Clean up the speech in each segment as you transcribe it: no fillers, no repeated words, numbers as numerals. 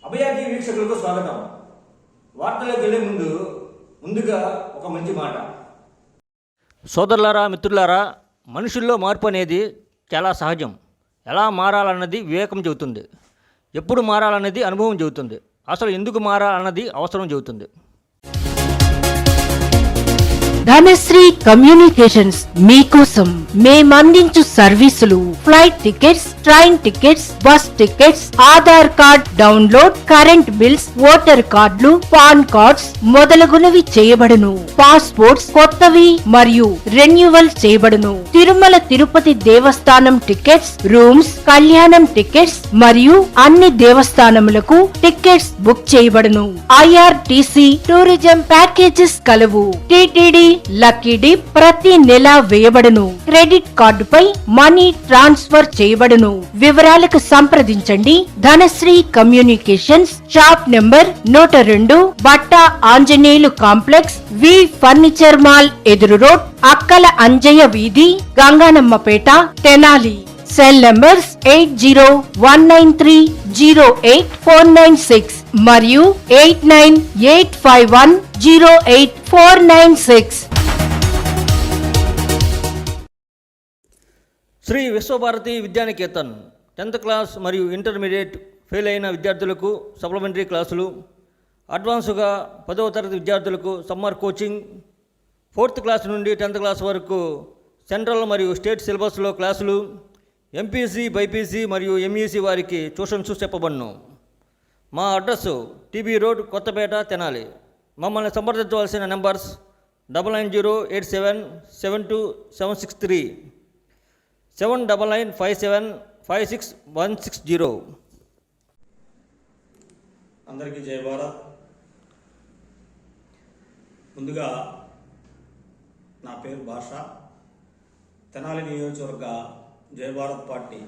అభయాకి వీక్షకులకు స్వాగతం. వార్తలకు వెళ్ళే ముందుగా ఒక మంచి మాట. సోదరులారా, మిత్రులారా, మనుషుల్లో మార్పు అనేది చాలా సహజం. ఎలా మారాలన్నది వివేకం చెబుతుంది. ఎప్పుడు మారాలన్నది అనుభవం చెబుతుంది. అసలు ఎందుకు మారాలన్నది అవసరం చెబుతుంది. ధనశ్రీ కమ్యూనికేషన్స్ మీకోసం మేమందించు సర్వీసులు flight tickets, train tickets, bus tickets, Aadhaar card download, current bills, voter కార్డులు, పాన్ కార్డ్స్ మొదలగునవి చేయబడును. పాస్పోర్ట్స్ కొత్తవి మరియు రెన్యువల్ చేయబడును. తిరుమల తిరుపతి దేవస్థానం టికెట్స్, రూమ్స్, కళ్యాణం టికెట్స్ మరియు అన్ని దేవస్థానములకు టికెట్స్ బుక్ చేయబడును. IRTC టూరిజం ప్యాకేజెస్ కలవు. టిటిడి లక్కీ డిప్ ప్రతి నెల వేయబడును. క్రెడిట్ కార్డుపై మనీ ట్రాన్స్ఫర్ చేయబడును. వివరాలకు సంప్రదించండి. ధనశ్రీ కమ్యూనికేషన్స్, షాప్ నెంబర్ 102, బట్ట Anjaneyulu complex, V furniture mall ఎదురు రోడ్, అక్కల అంజయ్య వీధి, గంగానమ్మపేట, తెనాలి. సెల్ నంబర్స్ 8019308496 మరియు 8985108496. శ్రీ విశ్వభారతి విద్యానికేతన్ 10th క్లాస్ మరియు ఇంటర్మీడియట్ ఫెయిల్ అయిన విద్యార్థులకు సప్లిమెంటరీ క్లాసులు, అడ్వాన్స్గా 10వ తరగతి విద్యార్థులకు సమ్మర్ కోచింగ్, 4th క్లాస్ నుండి 10th క్లాస్ వరకు సెంట్రల్ మరియు స్టేట్ సిలబస్లో క్లాసులు, MPC, BIPC మరియు MEC వారికి ట్యూషన్స్ చెప్పబడును. మా address TB road, Kothapeta, Tenali. మమ్మల్ని సంప్రదించవలసిన నెంబర్స్ 9987727763, 7995756160. అందరికీ జై భారత్. ముందుగా నా పేరు భాష. తెనాలి నియోజకవర్గ జై భారత్ పార్టీ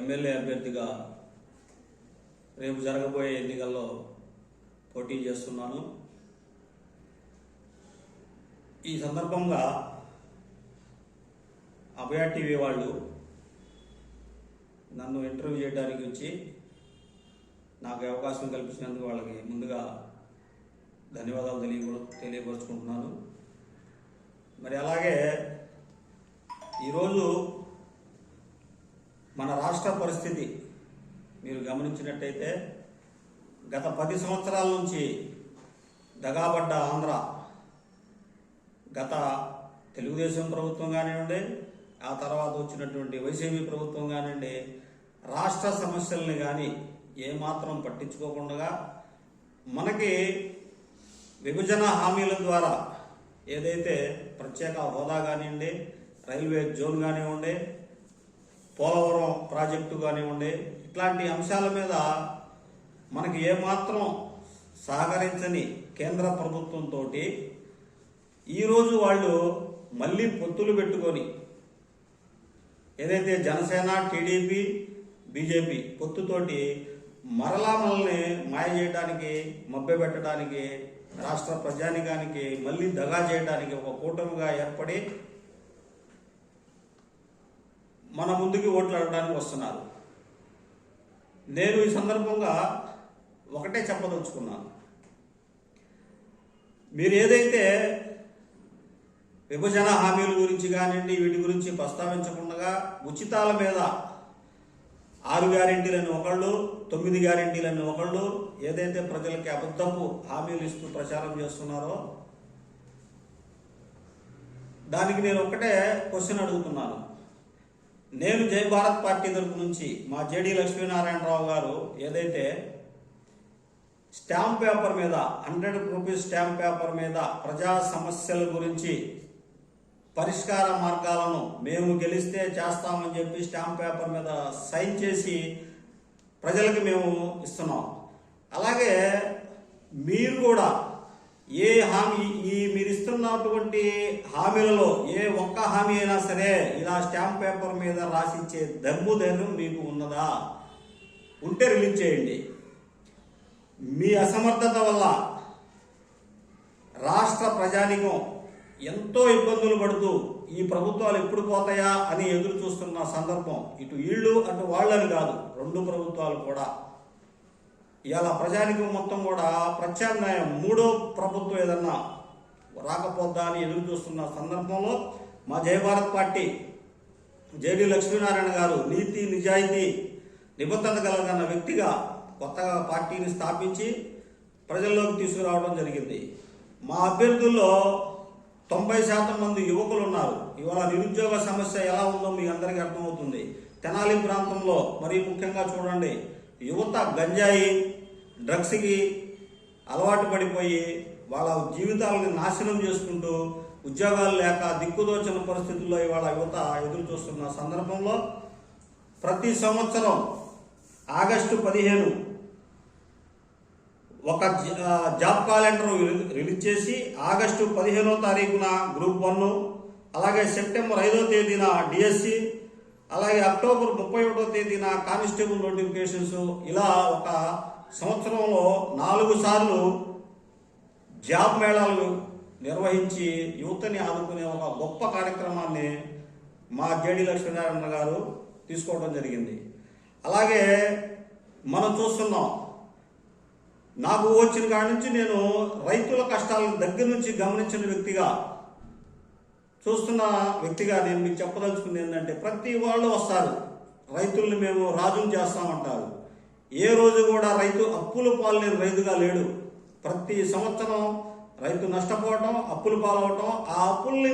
ఎమ్మెల్యే అభ్యర్థిగా రేపు జరగబోయే ఎన్నికల్లో పోటీ చేస్తున్నాను. ఈ సందర్భంగా అభయ టీవీ వాళ్ళు నన్ను ఇంటర్వ్యూ చేయడానికి వచ్చి నాకు అవకాశం కల్పించినందుకు వాళ్ళకి ముందుగా ధన్యవాదాలు తెలియపరుచుకుంటున్నాను. మరి అలాగే ఈరోజు మన రాష్ట్ర పరిస్థితి మీరు గమనించినట్టయితే గత 10 సంవత్సరాల నుంచి దగాబడ్డ ఆంధ్ర, గత తెలుగుదేశం ప్రభుత్వం కానివ్వండి, ఆ తర్వాత వచ్చినటువంటి వైసీపీ ప్రభుత్వం కానివ్వండి, రాష్ట్ర సమస్యల్ని కానీ ఏమాత్రం పట్టించుకోకుండా మనకి విభజన హామీల ద్వారా ఏదైతే ప్రత్యేక హోదా కానివ్వండి, రైల్వే జోన్ కానివ్వండి, పోలవరం ప్రాజెక్టు కానివ్వండి, ఇట్లాంటి అంశాల మీద మనకి ఏమాత్రం సహకరించని కేంద్ర ప్రభుత్వంతో ఈరోజు వాళ్ళు మళ్ళీ పొత్తులు పెట్టుకొని ఏదైతే జనసేన, TDP, BJP పొత్తుతోటి మరలా మనల్ని మాయ చేయడానికి, మభ్యపెట్టడానికి, రాష్ట్ర ప్రజానికానికి మళ్ళీ దగా చేయడానికి ఒక కూటమిగా ఏర్పడి మన ముందుకి ఓట్లు అడగడానికి వస్తున్నారు. నేను ఈ సందర్భంగా ఒకటే చెప్పదలుచుకున్నాను. మీరు ఏదైతే విభజన హామీల గురించి కానివ్వండి, వీటి గురించి ప్రస్తావించకుండా ఉచితాల మీద 6 గ్యారెంటీలను ఒకళ్ళు, 9 గ్యారెంటీలను ఒకళ్ళు ఏదైతే ప్రజలకి అబద్ధపు హామీలు ఇస్తూ ప్రచారం చేస్తున్నారో దానికి నేను ఒకటే క్వశ్చన్ అడుగుతున్నాను. నేను జై భారత్ పార్టీ తరపు నుంచి మా JD లక్ష్మీనారాయణరావు గారు ఏదైతే స్టాంప్ పేపర్ మీద 100 రూపీస్ స్టాంప్ పేపర్ మీద ప్రజా సమస్యల గురించి పరిష్కార మార్గాలను మేము గెలిస్తే చేస్తామని చెప్పి స్టాంప్ పేపర్ మీద సైన్ చేసి ప్రజలకు మేము ఇస్తున్నాం. అలాగే మీరు కూడా ఏ హామీ మీరు ఇస్తున్నటువంటి హామీలలో ఏ ఒక్క హామీ అయినా సరే ఇలా స్టాంప్ పేపర్ మీద రాసిచ్చే దమ్ము ధైర్యం మీకు ఉన్నదా? ఉంటే రిలీజ్ చేయండి. మీ అసమర్థత వల్ల రాష్ట్ర ప్రజానికం ఎంతో ఇబ్బందులు పడుతూ ఈ ప్రభుత్వాలు ఎప్పుడు పోతాయా అని ఎదురు చూస్తున్న సందర్భం, ఇటు వీళ్ళు అటు వాళ్ళని కాదు, 2 ప్రభుత్వాలు కూడా ఇవాళ ప్రజానికం మొత్తం కూడా ప్రత్యామ్నాయం మూడో ప్రభుత్వం ఏదన్నా రాకపోద్దా అని ఎదురు చూస్తున్న సందర్భంలో మా జయభారత్ పార్టీ జేడి లక్ష్మీనారాయణ గారు నీతి నిజాయితీ నిబద్ధత కలిగిన వ్యక్తిగా కొత్తగా పార్టీని స్థాపించి ప్రజల్లోకి తీసుకురావడం జరిగింది. మా అభ్యర్థుల్లో 90% మంది యువకులు ఉన్నారు. ఇవాళ నిరుద్యోగ సమస్య ఎలా ఉందో మీ అందరికీ అర్థమవుతుంది. తెనాలి ప్రాంతంలో మరీ ముఖ్యంగా చూడండి, యువత గంజాయి డ్రగ్స్కి అలవాటు పడిపోయి వాళ్ళ జీవితాలను నాశనం చేసుకుంటూ ఉద్యోగాలు లేక దిక్కుదోచిన పరిస్థితుల్లో ఇవాళ యువత ఎదురు చూస్తున్న సందర్భంలో ప్రతి సంవత్సరం ఆగస్టు 15 ఒక జాబ్ క్యాలెండర్ రిలీజ్ చేసి ఆగస్టు 15వ తారీఖున గ్రూప్ 1, అలాగే సెప్టెంబర్ 5వ తేదీన డిఎస్సి, అలాగే అక్టోబర్ 31వ తేదీన కానిస్టేబుల్ నోటిఫికేషన్స్, ఇలా ఒక సంవత్సరంలో 4 సార్లు జాబ్ మేళాలు నిర్వహించి యువతని ఆదుకునే ఒక గొప్ప కార్యక్రమాన్ని మా జేడి లక్ష్మీనారాయణ గారు తీసుకోవడం జరిగింది. అలాగే మనం చూస్తున్నాం, నాకు వచ్చిన కాడి నుంచి నేను రైతుల కష్టాలను దగ్గర నుంచి గమనించిన వ్యక్తిగా, చూస్తున్న వ్యక్తిగా నేను మీకు చెప్పదలుచుకుంది ఏంటంటే, ప్రతి వాళ్ళు వస్తారు, రైతుల్ని మేము రాజుని చేస్తామంటారు. ఏ రోజు కూడా రైతు అప్పుల పాలలేని రైతుగా లేడు. ప్రతి సంవత్సరం రైతు నష్టపోవటం, అప్పులు పాలవటం, ఆ అప్పుల్ని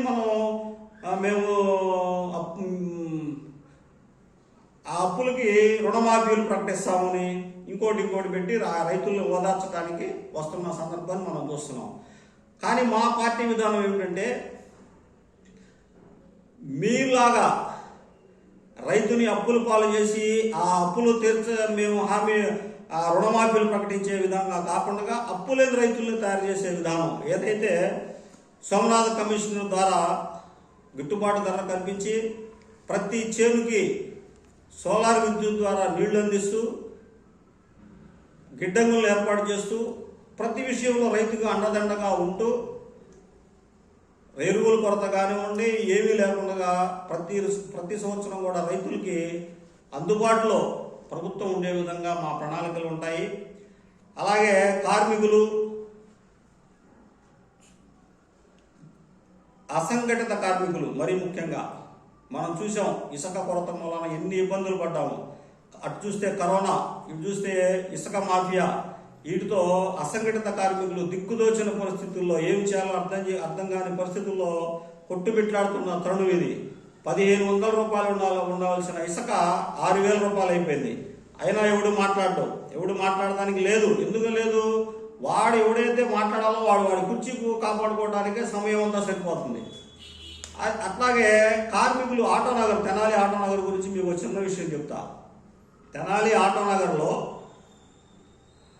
మేము ఆ అప్పులకి రుణమాఫీలు ప్రకటిస్తామని ఇంకోటి పెట్టి రైతులను ఓదార్చడానికి వస్తున్న సందర్భాన్ని మనం చూస్తున్నాం. కానీ మా పార్టీ విధానం ఏమిటంటే, మీలాగా రైతుని అప్పులు పాలు చేసి ఆ అప్పులు మేము రుణమాఫీలు ప్రకటించే విధంగా కాకుండా అప్పు లేని రైతులను తయారు చేసే విధానం ఏదైతే సోమనాథ్ కమిషన్ ద్వారా గిట్టుబాటు ధర కల్పించి ప్రతి చేనుకి సోలార్ విద్యుత్ ద్వారా నీళ్లు అందిస్తూ గిడ్డంగులను ఏర్పాటు చేస్తూ ప్రతి విషయంలో రైతుకు అండదండగా ఉంటూ ఎరువుల కొరత కానివ్వండి ఏమీ లేకుండా ప్రతి సంవత్సరం కూడా రైతులకి అందుబాటులో ప్రభుత్వం ఉండే విధంగా మా ప్రణాళికలు ఉంటాయి. అలాగే కార్మికులు, అసంఘటిత కార్మికులు మరీ ముఖ్యంగా మనం చూసాం, ఇసుక కొరత వలన ఎన్ని ఇబ్బందులు పడ్డాము. అటు చూస్తే కరోనా, ఇటు చూస్తే ఇసుక మాఫియా, వీటితో అసంఘటిత కార్మికులు దిక్కుదోచిన పరిస్థితుల్లో ఏం చేయాలో అర్థం కాని పరిస్థితుల్లో కొట్టుబిట్లాడుతున్న తరుణం ఇది. 1500 రూపాయలు ఉండవలసిన ఇసుక 6000 రూపాయలు అయిపోయింది. అయినా ఎవడు మాట్లాడడానికి లేదు. ఎందుకు లేదు? వాడు ఎవడైతే మాట్లాడాలో వాడి కుర్చీకు కాపాడుకోవడానికే సమయం అంతా సరిపోతుంది. అట్లాగే కార్మికులు ఆటోనగర్, తెనాలి ఆటోనగర్ గురించి మీకు ఒక చిన్న విషయం చెప్తా. తెనాలి ఆటోనగర్లో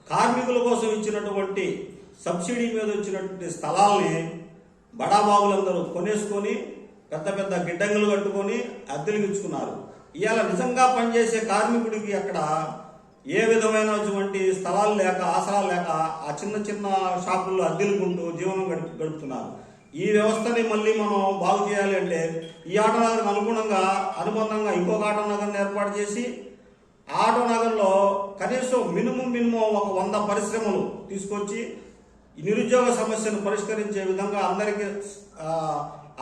కార్మికుల కోసం ఇచ్చినటువంటి సబ్సిడీ మీద వచ్చినటువంటి స్థలాల్ని బడాబాబులందరూ కొనేసుకొని పెద్ద గిడ్డంగులు కట్టుకొని అద్దెలకు ఇచ్చుకున్నారు. ఇవాళ నిజంగా పనిచేసే కార్మికుడికి అక్కడ ఏ విధమైనటువంటి స్థలాలు లేక, ఆసరాలు లేక ఆ చిన్న షాపుల్లో అద్దెలుకుంటూ జీవనం గడుపుతున్నారు. ఈ వ్యవస్థని మళ్ళీ మనం బాగు చేయాలి అంటే ఈ ఆటోనగర్కి అనుబంధంగా ఇంకొక ఆటోనగర్ని ఏర్పాటు చేసి ఆటోనగర్లో కనీసం మినిమం ఒక 100 పరిశ్రమలు తీసుకొచ్చి ఈ నిరుద్యోగ సమస్యను పరిష్కరించే విధంగా, అందరికీ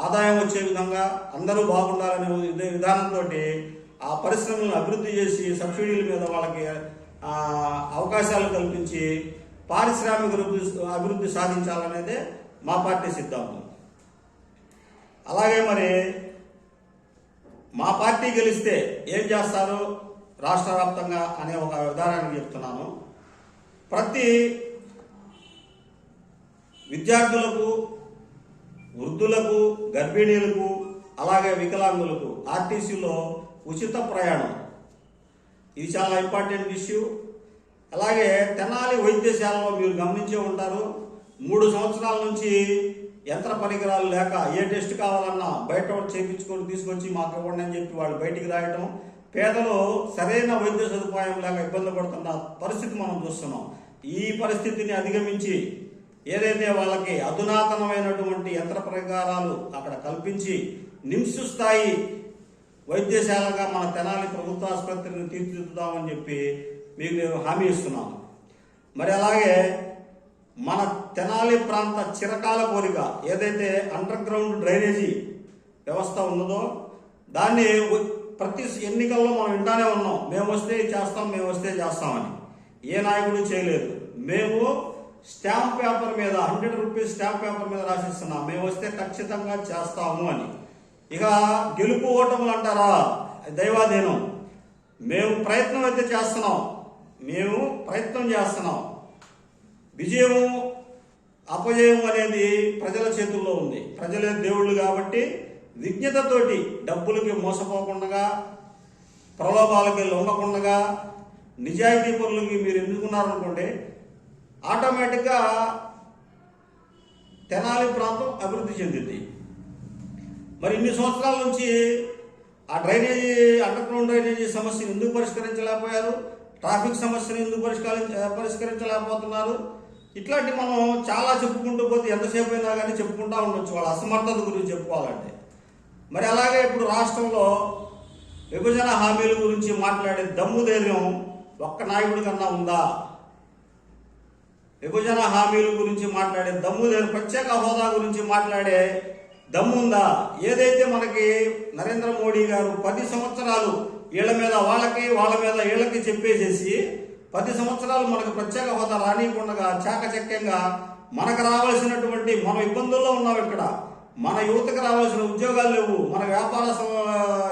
ఆదాయం వచ్చే విధంగా, అందరూ బాగుండాలనే విధానంతో ఆ పరిశ్రమలను అభివృద్ధి చేసి సబ్సిడీల మీద వాళ్ళకి అవకాశాలు కల్పించి పారిశ్రామిక అభివృద్ధి సాధించాలనేదే మా పార్టీ సిద్ధాంతం. అలాగే మరి మా పార్టీ గెలిస్తే ఏం చేస్తారు రాష్ట్ర వ్యాప్తంగా అనే ఒక విధానాన్ని చెప్తున్నాను. ప్రతి విద్యార్థులకు, వృద్ధులకు, గర్భిణీలకు, అలాగే వికలాంగులకు ఆర్టీసీలో ఉచిత ప్రయాణం, ఇది చాలా ఇంపార్టెంట్ ఇష్యూ. అలాగే తెనాలి వైద్యశాలలో మీరు గమనించే ఉంటారు, 3 సంవత్సరాల నుంచి యంత్ర పరికరాలు లేక ఏ టెస్ట్ కావాలన్నా బయట చేయించుకొని తీసుకొచ్చి మాకు ఇవ్వండి అని చెప్పి వాళ్ళు బయటికి రాయటం, పేదలు సరైన వైద్య సదుపాయం లేక ఇబ్బంది పడుతున్న పరిస్థితి మనం చూస్తున్నాం. ఈ పరిస్థితిని అధిగమించి ఏదైతే వాళ్ళకి అధునాతనమైనటువంటి యంత్ర పరికరాలు అక్కడ కల్పించి నిమ్స్ స్థాయి వైద్యశాలగా మన తెనాలి ప్రభుత్వ ఆసుపత్రిని తీర్చిదిద్దుదామని చెప్పి మీకు నేను హామీ ఇస్తున్నాను. మరి అలాగే మన తెనాలి ప్రాంత చిరకాల కోరిక ఏదైతే అండర్ గ్రౌండ్ డ్రైనేజీ వ్యవస్థ ఉన్నదో దాన్ని ప్రతి ఎన్నికల్లో మనం వింటానే ఉన్నాం, మేము వస్తే చేస్తాం, మేము వస్తే చేస్తామని. ఏ నాయకుడు చేయలేదు. మేము స్టాంప్ పేపర్ మీద 100 రూపీస్ స్టాంప్ పేపర్ మీద రాసిస్తున్నాం, మేము వస్తే ఖచ్చితంగా చేస్తాము అని. ఇక గెలుపు ఓటములు అంటారా, దైవాధీనం. మేము ప్రయత్నం అయితే చేస్తున్నాం, మేము ప్రయత్నం చేస్తున్నాం. విజయము అపజయం అనేది ప్రజల చేతుల్లో ఉంది. ప్రజలే దేవుళ్ళు కాబట్టి విజ్ఞతతోటి డబ్బులకి మోసపోకుండా, ప్రలోభాలకి లొంగకుండా, నిజాయితీ పనులకి మీరు ఎన్నుకున్నారనుకోండి, ఆటోమేటిక్గా తెనాలి ప్రాంతం అభివృద్ధి చెందింది. మరి ఇన్ని సంవత్సరాల నుంచి ఆ డ్రైనేజీ అండర్ గ్రౌండ్ డ్రైనేజీ సమస్యను ఎందుకు పరిష్కరించలేకపోయారు, ట్రాఫిక్ సమస్యను ఎందుకు పరిష్కరించలేకపోతున్నారు? ఇట్లాంటి మనం చాలా చెప్పుకుంటూ పోతే ఎంతసేపు అయినా కానీ చెప్పుకుంటూ ఉండొచ్చు వాళ్ళ అసమర్థత గురించి చెప్పుకోవాలంటే. మరి అలాగే ఇప్పుడు రాష్ట్రంలో విభజన హామీల గురించి మాట్లాడే దమ్ము ధైర్యం ఒక్క నాయకుడి కన్నా ఉందా? విభజన హామీల గురించి మాట్లాడే దమ్ము ధైర్యం, ప్రత్యేక హోదా గురించి మాట్లాడే దమ్ము ఉందా? ఏదైతే మనకి నరేంద్ర మోడీ గారు 10 సంవత్సరాలు వీళ్ళ మీద వాళ్ళకి, వాళ్ళ మీద వీళ్ళకి చెప్పేసేసి 10 సంవత్సరాలు మనకు ప్రత్యేక హోదా రానియకుండా చాకచక్యంగా మనకు రావాల్సినటువంటి, మనం ఇబ్బందుల్లో ఉన్నాం. ఇక్కడ మన యువతకు రావాల్సిన ఉద్యోగాలు లేవు, మన వ్యాపార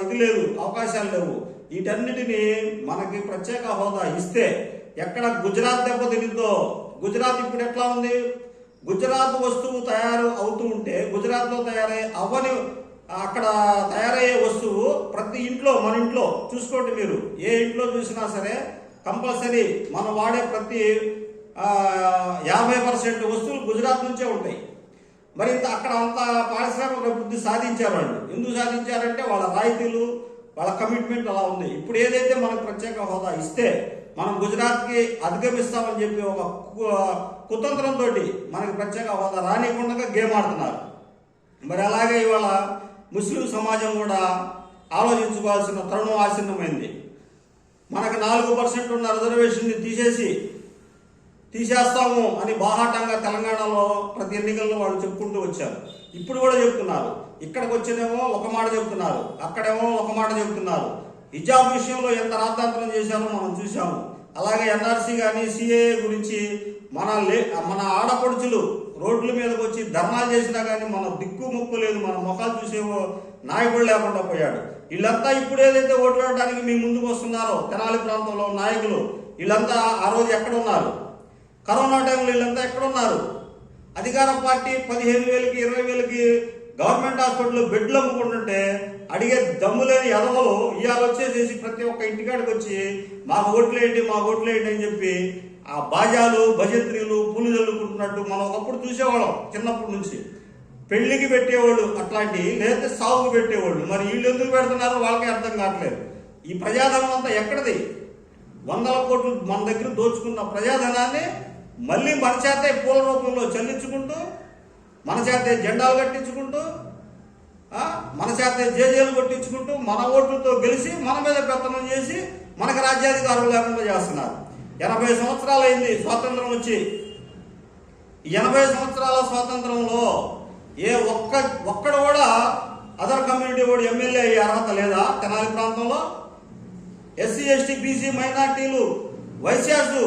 ఇది లేదు, అవకాశాలు లేవు. వీటన్నిటినీ మనకి ప్రత్యేక హోదా ఇస్తే ఎక్కడ గుజరాత్ దెబ్బతినిందో, గుజరాత్ ఇప్పుడు ఎట్లా ఉంది? గుజరాత్ వస్తువు తయారు అవుతూ ఉంటే గుజరాత్లో అవ్వని అక్కడ తయారయ్యే వస్తువు ప్రతి ఇంట్లో, మన ఇంట్లో చూసుకోండి మీరు, ఏ ఇంట్లో చూసినా సరే కంపల్సరీ మనం వాడే ప్రతి 50% వస్తువులు గుజరాత్ నుంచే ఉంటాయి. మరి అక్కడ అంత పారిశ్రామిక అభివృద్ధి సాధించారు వాళ్ళు. ఎందుకు సాధించారంటే వాళ్ళ రాయితీలు, వాళ్ళ కమిట్మెంట్ అలా ఉంది. ఇప్పుడు ఏదైతే మనకు ప్రత్యేక హోదా ఇస్తే మనం గుజరాత్కి అధిగమిస్తామని చెప్పి ఒక కుతంత్రంతో మనకి ప్రత్యేక హోదా రానికుండా గేమ్ ఆడుతున్నారు. మరి అలాగే ఇవాళ ముస్లిం సమాజం కూడా ఆలోచించుకోవాల్సిన తరుణం ఆసన్నమైంది. మనకు 4% ఉన్న రిజర్వేషన్ని తీసేస్తాము అని బాహాటంగా తెలంగాణలో ప్రతి ఎన్నికల్లో వాళ్ళు చెప్పుకుంటూ వచ్చారు. ఇప్పుడు కూడా చెప్తున్నారు. ఇక్కడికి వచ్చేదేమో ఒక మాట చెప్తున్నారు, అక్కడేమో ఒక మాట చెప్తున్నారు. హిజాబ్ విషయంలో ఎంత రాద్ధాంతరం చేశారో మనం చూసాము. అలాగే ఎన్ఆర్సీ కానీ సిఏఏ గురించి మన ఆడపడుచులు రోడ్ల మీదకి వచ్చి ధర్నాలు చేసినా కానీ మన దిక్కు ముక్కు లేదు, మన ముఖాలు చూసేవో నాయకుడు లేకుండా పోయాడు. వీళ్ళంతా ఇప్పుడు ఏదైతే ఓట్లాడడానికి మీ ముందుకు వస్తున్నారో తెనాలి ప్రాంతంలో నాయకులు, వీళ్ళంతా ఆ రోజు ఎక్కడ ఉన్నారు? కరోనా టైంలో వీళ్ళంతా ఎక్కడున్నారు? అధికార పార్టీ 15,000కి 20,000కి గవర్నమెంట్ హాస్పిటల్లో బెడ్లు అమ్ముకుంటుంటే అడిగే దమ్ము లేని ఎదవలు ఇవాళ వచ్చేసేసి ప్రతి ఒక్క ఇంటికాడికి వచ్చి మాకు ఓట్లేయండి, మాకు ఓట్లేయండి అని చెప్పి ఆ బాజాలు, భజంత్రీలు, పూలు చల్లుకుంటున్నట్టు మనం ఒకప్పుడు చూసేవాళ్ళం చిన్నప్పటి నుంచి. పెళ్లికి పెట్టేవాళ్ళు అట్లాంటి, లేకపోతే సాగుకు పెట్టేవాళ్ళు. మరి వీళ్ళు ఎందుకు పెడుతున్నారో వాళ్ళకే అర్థం కావట్లేదు. ఈ ప్రజాధనం అంతా ఎక్కడిది? 100 కోట్లు మన దగ్గర దోచుకున్న ప్రజాధనాన్ని మళ్ళీ మన చేతే పూల రూపంలో చెల్లించుకుంటూ, మన చేతే జెండాలు కట్టించుకుంటూ, మన చేతే జేజేలు కొట్టించుకుంటూ, మన ఓట్లతో గెలిచి మన మీద పెత్తనం చేసి మనకు రాజ్యాధికారం లేకుండా చేస్తున్నారు. 80 సంవత్సరాలు అయింది స్వాతంత్రం వచ్చి. 80 సంవత్సరాల స్వాతంత్రంలో ఏ ఒక్కడు కూడా అదర్ కమ్యూనిటీ వాడు ఎమ్మెల్యే అయ్యే అర్హత లేదా తెనాలి ప్రాంతంలో? ఎస్సీ, ఎస్టీ, బీసీ, మైనార్టీలు, వైశ్యాసు,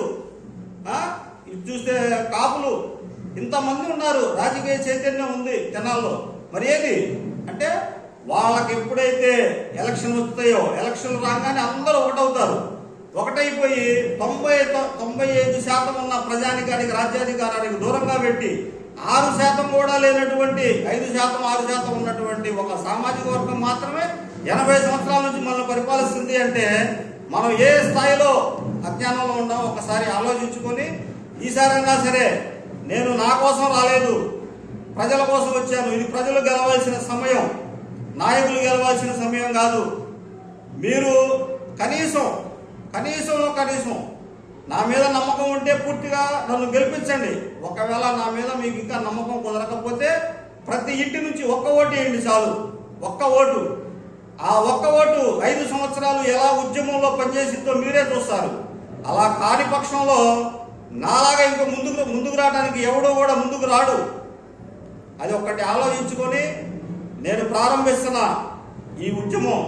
ఇది చూస్తే కాపులు, ఇంతమంది ఉన్నారు. రాజకీయ చైతన్యం ఉంది తెనాల్లో. మరి ఏది అంటే వాళ్ళకి ఎప్పుడైతే ఎలక్షన్ వస్తాయో, ఎలక్షన్లు రాగానే అందరూ ఒకటవుతారు. ఒకటైపోయి 95% ఉన్న ప్రజానికానికి, రాజ్యాధికారానికి దూరంగా పెట్టి 6% కూడా లేనటువంటి 5%, 6% ఉన్నటువంటి ఒక సామాజిక వర్గం మాత్రమే 80 సంవత్సరాల నుంచి మనల్ని పరిపాలిస్తుంది. అంటే మనం ఏ స్థాయిలో అజ్ఞానంలో ఉన్నామో ఒకసారి ఆలోచించుకొని ఈసారైనా సరే నేను నా కోసం రాలేదు, ప్రజల కోసం వచ్చాను, ఇది ప్రజలు గెలవాల్సిన సమయం, నాయకులు గెలవాల్సిన సమయం కాదు. మీరు కనీసం నా మీద నమ్మకం ఉంటే పూర్తిగా నన్ను గెలిపించండి. ఒకవేళ నా మీద మీకు ఇంకా నమ్మకం కుదరకపోతే ప్రతి ఇంటి నుంచి ఒక్క ఓటు వేయండి చాలు. ఒక్క ఓటు. ఆ ఒక్క ఓటు 5 సంవత్సరాలు ఎలా ఉద్యమంలో పనిచేసిందో మీరే చూస్తారు. అలా కాని పక్షంలో నాలాగా ఇంకో ముందుకు రావడానికి ఎవడో కూడా ముందుకు రాడు. అది ఒక్కటి ఆలోచించుకొని నేను ప్రారంభిస్తున్న ఈ ఉద్యమం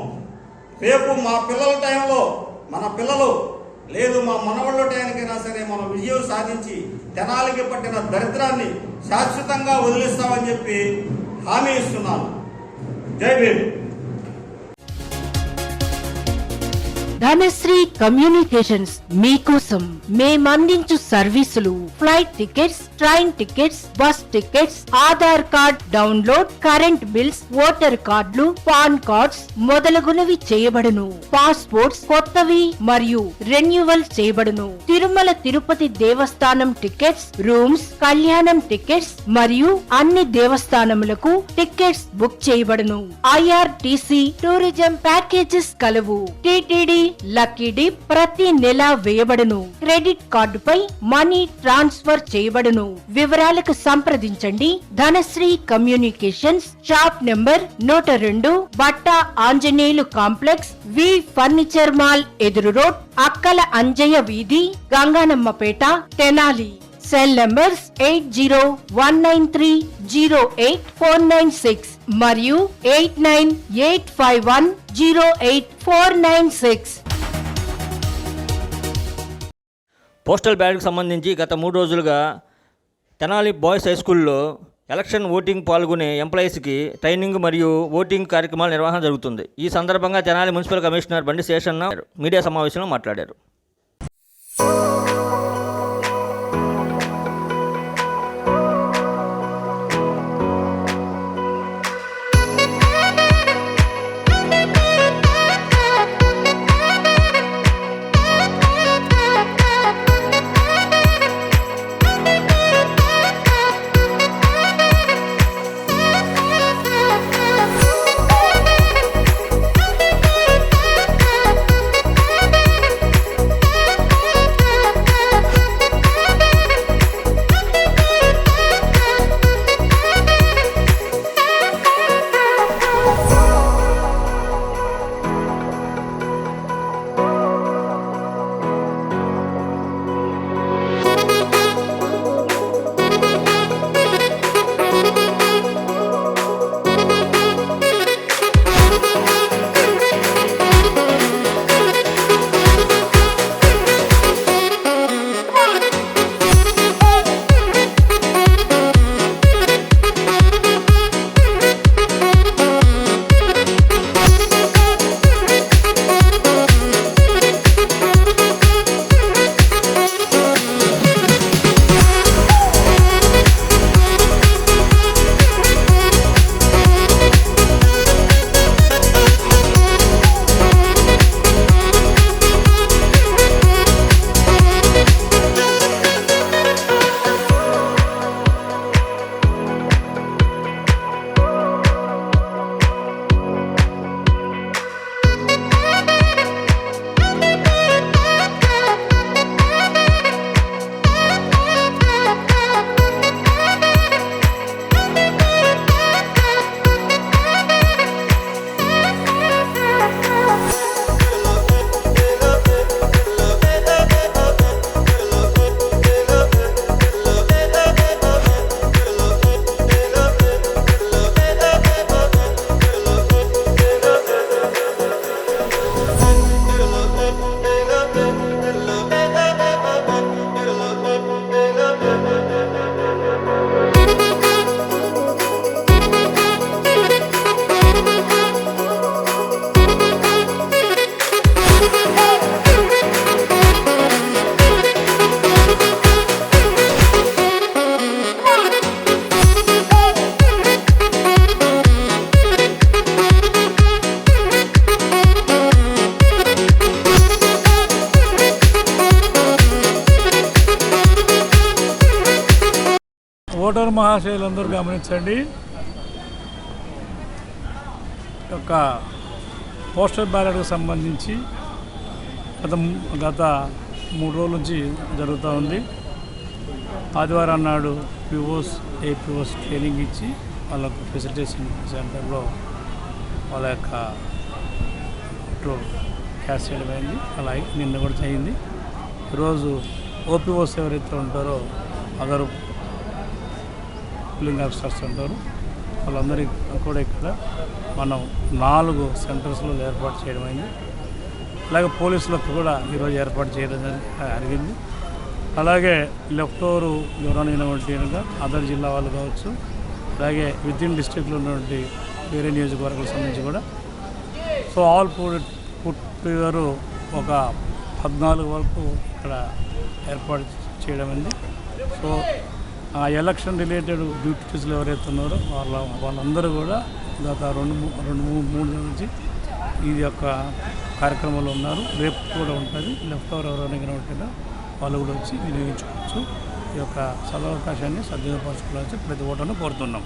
రేపు మా పిల్లల టైంలో మన పిల్లలు లేదు మా మనవాళ్ళ టైంకైనా సరే మనం విజయం సాధించి తెనాలికి పట్టిన దరిద్రాన్ని శాశ్వతంగా వదిలిస్తామని చెప్పి హామీ ఇస్తున్నాను. జై భీమ్. ధనశ్రీ కమ్యూనికేషన్స్ మీకోసం మేమందించు సర్వీసులు flight tickets, train tickets, bus tickets, Aadhaar card download, current bills, voter కార్డులు, పాన్ కార్డ్స్ మొదలగునవి చేయబడును. పాస్పోర్ట్స్ కొత్తవి మరియు రెన్యువల్ చేయబడును. తిరుమల తిరుపతి దేవస్థానం టికెట్స్, రూమ్స్, కళ్యాణం టికెట్స్ మరియు అన్ని దేవస్థానములకు టికెట్స్ బుక్ చేయబడును. IRTC టూరిజం ప్యాకేజెస్ కలవు. TTD లక్కీ డిప్ ప్రతి నెల వేయబడును. క్రెడిట్ కార్డుపై మనీ ట్రాన్స్ఫర్ చేయబడును. వివరాలకు సంప్రదించండి Dhanasri communications, shop number 102, Batta Anjaneyulu complex, V furniture mall ఎదురు రోడ్, అక్కల అంజయ్య వీధి, గంగానమ్మపేట, తెనాలి. సెల్ నంబర్స్ 8019308496 మరియు 8985108496. పోస్టల్ బ్యాలెట్కి సంబంధించి గత 3 రోజులుగా తెనాలి బాయ్స్ హై స్కూల్లో ఎలక్షన్ ఓటింగ్ పాల్గొనే ఎంప్లాయీస్కి ట్రైనింగ్ మరియు ఓటింగ్ కార్యక్రమాల నిర్వహణ జరుగుతుంది. ఈ సందర్భంగా తెనాలి మున్సిపల్ కమిషనర్ బండి శేషన్న మీడియా సమావేశంలో మాట్లాడారు. ఓటర్ మహాశయులందరూ గమనించండి. ఒక పోస్టల్ బ్యాలెట్కి సంబంధించి గత 3 రోజుల నుంచి జరుగుతూ ఉంది. ఆదివారం నాడు ఏపీఓస్ ట్రైనింగ్ ఇచ్చి వాళ్ళకు ఫెసిలిటేషన్ సెంటర్లో వాళ్ళ యొక్క ఓట్లు క్యాస్ట్ చేయడం అయింది. అలాగే నిన్న కూడా అయింది. ఈరోజు ఓపీఓస్ ఎవరైతే ఉంటారో అదర్ పోలింగ్ ఆఫీసర్స్ ఉంటారు, వాళ్ళందరికీ కూడా ఇక్కడ మనం 4 సెంటర్స్లో ఏర్పాటు చేయడం అయింది. అలాగే పోలీసులకు కూడా ఈరోజు ఏర్పాటు చేయడం జరిగింది. అలాగే లెఫ్ట్ ఓవర్ ఎవరైనా ఉన్నట్టుగా అదర్ జిల్లా వాళ్ళు కావచ్చు, అలాగే వితిన్ డిస్ట్రిక్ట్లో ఉన్నటువంటి వేరే నియోజకవర్గాలకు సంబంధించి కూడా సో ఆల్ పుట్టిగారు ఒక 14 వరకు ఇక్కడ ఏర్పాటు చేయడం అయింది. సో ఆ ఎలక్షన్ రిలేటెడ్ డ్యూటీస్లో ఎవరైతే ఉన్నారో వాళ్ళందరూ కూడా గత 2-3 నుంచి ఈ యొక్క కార్యక్రమంలో ఉన్నారు. రేపు కూడా ఉంటుంది. లెఫ్ట్ ఓవర్ ఎవరైనా ఉంటుందో వాళ్ళు కూడా వచ్చి వినియోగించుకోవచ్చు. ఈ యొక్క సదవకాశాన్ని సద్వినియోగపరచుకోవాలని ప్రతి ఓటర్ను కోరుతున్నాం.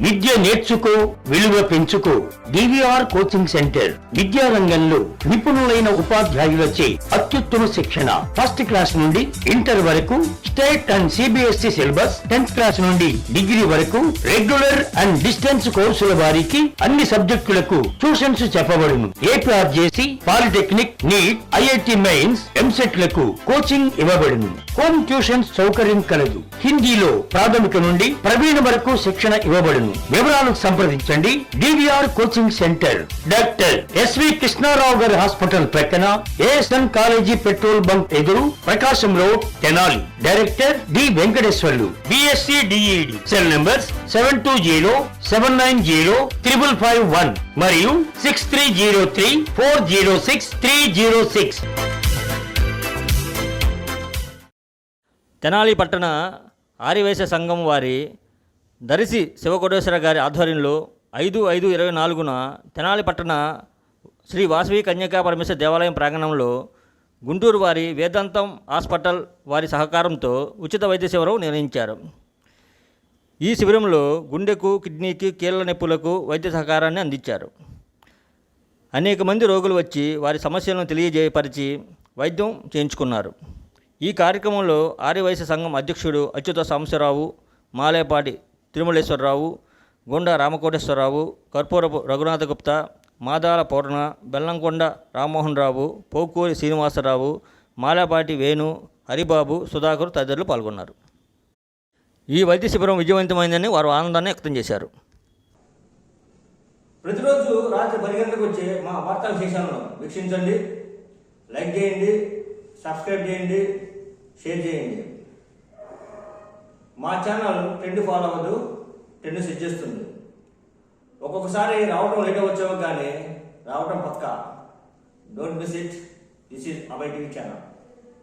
విద్య నేర్చుకో, విలువ పెంచుకో. డివిఆర్ కోచింగ్ సెంటర్ విద్యారంగంలో నిపుణులైన ఉపాధ్యాయులచే అత్యుత్తమ శిక్షణ. ఫస్ట్ క్లాస్ నుండి ఇంటర్ వరకు state and CBSE syllabus, 10th class నుండి డిగ్రీ వరకు రెగ్యులర్ అండ్ డిస్టెన్స్ కోర్సుల వారికి అన్ని సబ్జెక్టులకు ట్యూషన్స్ చెప్పబడును. APRJC, polytechnic, NEET, IIT mains, ఎంసెట్లకు కోచింగ్ ఇవ్వబడును. హోమ్ ట్యూషన్స్ సౌకర్యం కలదు. హిందీలో ప్రాథమిక నుండి ప్రవీణ వరకు శిక్షణ ఇవ్వబడును. వివరాలకు సంప్రదించండి. DVR coaching centre, doctor SV Krishnarao గారి హాస్పిటల్ ప్రక్కన, ఏఎస్ఎన్ కాలేజీ పెట్రోల్ బంక్ ఎదురు, Prakasam road, Tenali. Director D Venkateswarlu, BSc DEd. Cell numbers 7207905551 మరియు 6303406306. తెనాలి పట్టణ ఆర్యవైశ్య సంఘం వారి దరిసి శివకోటేశ్వర గారి ఆధ్వర్యంలో 5/5/24న తెనాలి పట్టణ శ్రీ వాసవి కన్యకా పరమేశ్వర దేవాలయం ప్రాంగణంలో గుంటూరు వారి వేదాంతం హాస్పిటల్ వారి సహకారంతో ఉచిత వైద్య శిబిరం నిర్వహించారు. ఈ శిబిరంలో గుండెకు, కిడ్నీకి, కీళ్ల నొప్పులకు వైద్య సహకారాన్ని అందించారు. అనేక మంది రోగులు వచ్చి వారి సమస్యలను తెలియజేయపరిచి వైద్యం చేయించుకున్నారు. ఈ కార్యక్రమంలో ఆర్యవైశ్య సంఘం అధ్యక్షుడు అచ్యుత సాంబశివరావు, మాలేపాటి తిరుమలేశ్వరరావు, గుండా రామకోటేశ్వరరావు, కర్పూరపు రఘునాథ గుప్తా, మాదాల పూర్ణ, బెల్లంకొండ రామ్మోహన్ రావు, పోకూరి శ్రీనివాసరావు, మాలేపాటి వేణు, హరిబాబు, సుధాకర్ తదితరులు పాల్గొన్నారు. ఈ వైద్య శిబిరం విజయవంతమైందని వారు ఆనందాన్ని వ్యక్తం చేశారు. ప్రతిరోజు రాత్రి 10 గంటలకు వచ్చే మా వార్తా విశేషాలను వీక్షించండి, లైక్ చేయండి, సబ్స్క్రైబ్ చేయండి, షేర్ చేయండి. మా ఛానల్ ట్రెండ్ ఫాలో అవ్వదు, ట్రెండ్ సెట్ చేస్తుంది. ఒక్కొక్కసారి రావడం లేట్ అవ్వచ్చేమో కానీ రావడం పక్కా. Don't miss it. This is Abhay TV channel.